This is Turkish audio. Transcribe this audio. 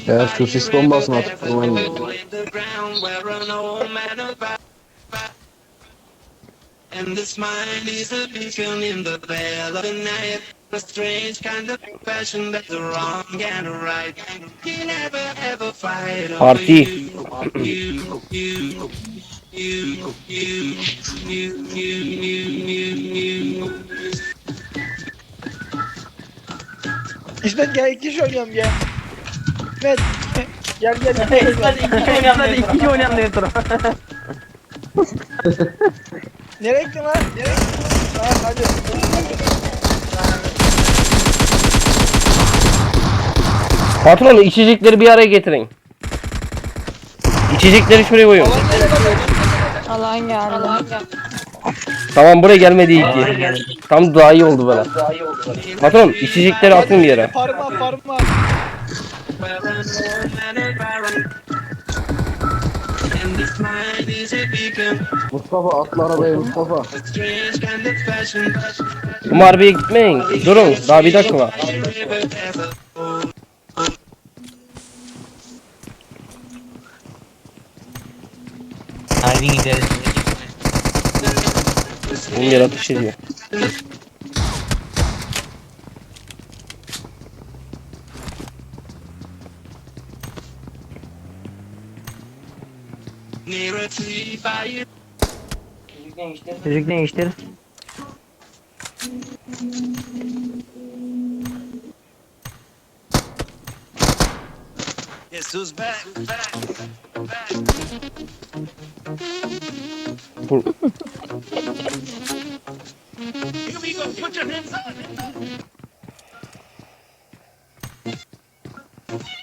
Eğer şu sis bombasını atıp durmayın dedi. And this mind is a beacon in the veil of the night. A strange kind of passion that's wrong and right. You never ever fight over Parti. İsmet gel iki kişi oynayalım gel. İsmet gel gel iki kişi oynayalım. Hadi iki kişi oynayalım diye tura. Nereye gittin lan? Nereye gittin? Tamam hadi. Patron içecekleri bir araya getirin. İçecekleri şuraya koyun. Alan geldi. Tamam buraya gelmedi iyi ki. Tam daha iyi oldu böyle. Patron içecekleri atın bir yere. Parma. And this mind is a beacon. Mustafa atla arabaya Mustafa. A strange kind of passion. Bu harbiye gitmeyin. Durun daha bir dakika var. Hadi gidelim. Bu yer ateş ediyor. Nearer to fire. Çocuk değiştir. Guess who's back? Bu- Here we go. Put your hands up.